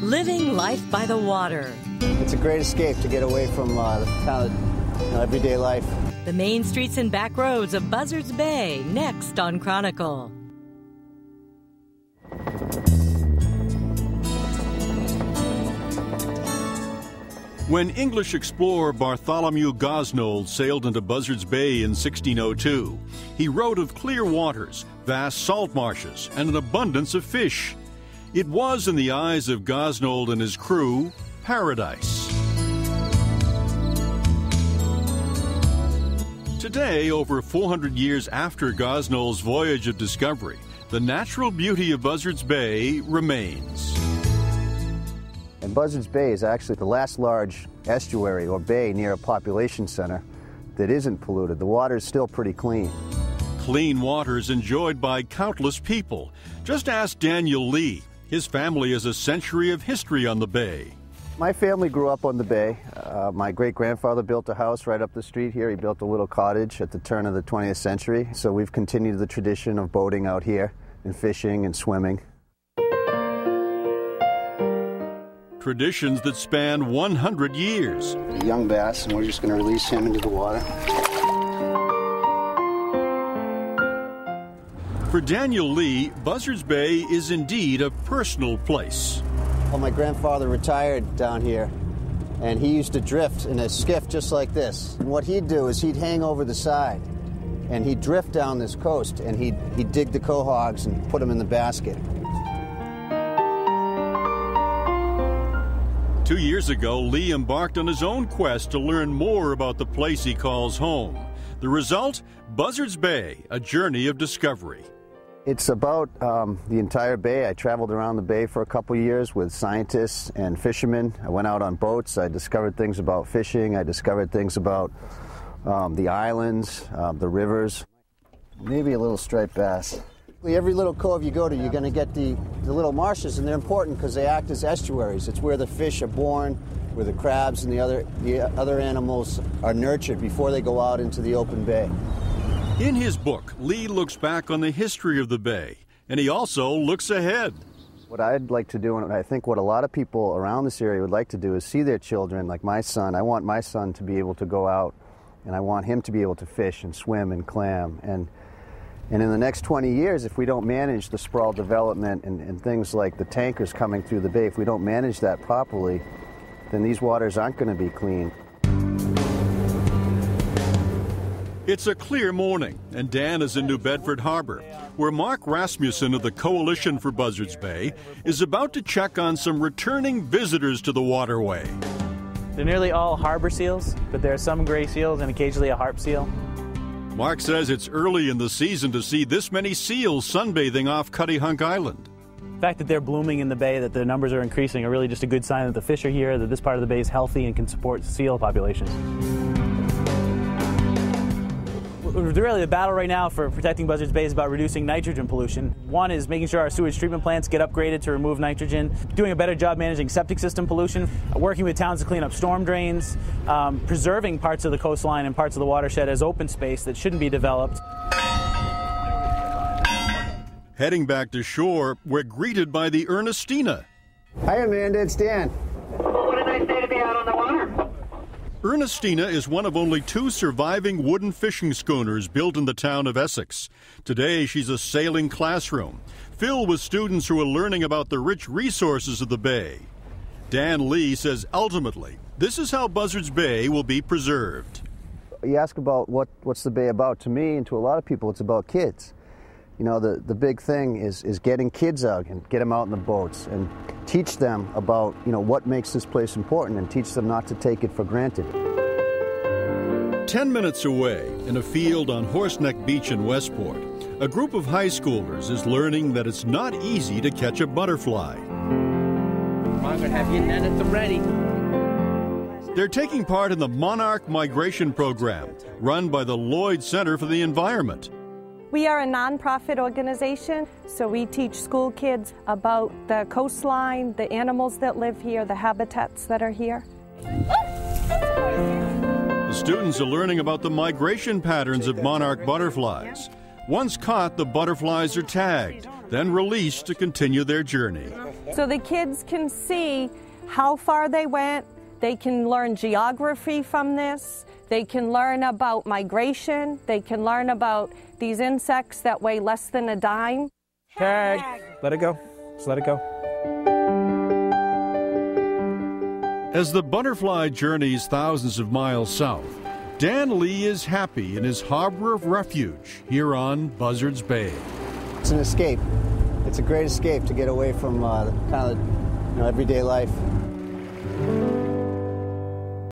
living life by the water. It's a great escape to get away from the kind of everyday life. The main streets and back roads of Buzzards Bay, next on Chronicle. When English explorer Bartholomew Gosnold sailed into Buzzards Bay in 1602, he wrote of clear waters, vast salt marshes, and an abundance of fish. It was, in the eyes of Gosnold and his crew, paradise. Today, over 400 years after Gosnold's voyage of discovery, the natural beauty of Buzzards Bay remains. And Buzzards Bay is actually the last large estuary or bay near a population center that isn't polluted. The water is still pretty clean. Clean water is enjoyed by countless people. Just ask Daniel Lee. His family has a century of history on the bay. My family grew up on the bay. My great-grandfather built a house right up the street here. He built a little cottage at the turn of the 20th century. So we've continued the tradition of boating out here and fishing and swimming. Traditions that span 100 years. A young bass, and we're just going to release him into the water. For Daniel Lee, Buzzards Bay is indeed a personal place. Well, my grandfather retired down here, and he used to drift in a skiff just like this. And what he'd do is he'd hang over the side, and he'd drift down this coast, and he'd dig the quahogs and put them in the basket. 2 years ago, Lee embarked on his own quest to learn more about the place he calls home. The result? Buzzards Bay, a journey of discovery. It's about the entire bay. I traveled around the bay for a couple years with scientists and fishermen. I went out on boats. I discovered things about fishing. I discovered things about the islands, the rivers, maybe a little striped bass. Every little cove you go to, you're going to get the little marshes, and they're important because they act as estuaries. It's where the fish are born, where the crabs and the other animals are nurtured before they go out into the open bay. In his book, Lee looks back on the history of the bay, and he also looks ahead. What I'd like to do, and I think what a lot of people around this area would like to do, is see their children, like my son. I want my son to be able to go out, and I want him to be able to fish and swim and clam. And in the next 20 years, if we don't manage the sprawl development and things like the tankers coming through the bay, if we don't manage that properly, then these waters aren't going to be clean. It's a clear morning, and Dan is in New Bedford Harbor, where Mark Rasmussen of the Coalition for Buzzards Bay is about to check on some returning visitors to the waterway. They're nearly all harbor seals, but there are some gray seals and occasionally a harp seal. Mark says it's early in the season to see this many seals sunbathing off Cuttyhunk Island. The fact that they're blooming in the bay, that the numbers are increasing, are really just a good sign that the fish are here, that this part of the bay is healthy and can support seal populations. Really, the battle right now for protecting Buzzards Bay is about reducing nitrogen pollution. One is making sure our sewage treatment plants get upgraded to remove nitrogen, doing a better job managing septic system pollution, working with towns to clean up storm drains, preserving parts of the coastline and parts of the watershed as open space that shouldn't be developed. Heading back to shore, we're greeted by the Ernestina. Hi, Amanda. It's Dan. What a nice day to be out on the water. Ernestina is one of only 2 surviving wooden fishing schooners built in the town of Essex. Today, she's a sailing classroom, filled with students who are learning about the rich resources of the bay. Dan Lee says ultimately, this is how Buzzards Bay will be preserved. You ask about what's the bay about. To me and to a lot of people, it's about kids. You know, the big thing is getting kids out and get them out in the boats and teach them about, what makes this place important and teach them not to take it for granted. 10 minutes away, in a field on Horseneck Beach in Westport, a group of high schoolers is learning that it's not easy to catch a butterfly. I'm going to have your net at the ready. They're taking part in the Monarch Migration Program, run by the Lloyd Center for the Environment. We are a nonprofit organization, so we teach school kids about the coastline, the animals that live here, the habitats that are here. The students are learning about the migration patterns of monarch butterflies. Once caught, the butterflies are tagged, then released to continue their journey. So the kids can see how far they went. They can learn geography from this. They can learn about migration. They can learn about these insects that weigh less than a dime. Tag. Let it go. Just let it go. As the butterfly journeys thousands of miles south, Dan Lee is happy in his harbor of refuge here on Buzzards Bay. It's an escape. It's a great escape to get away from kind of everyday life.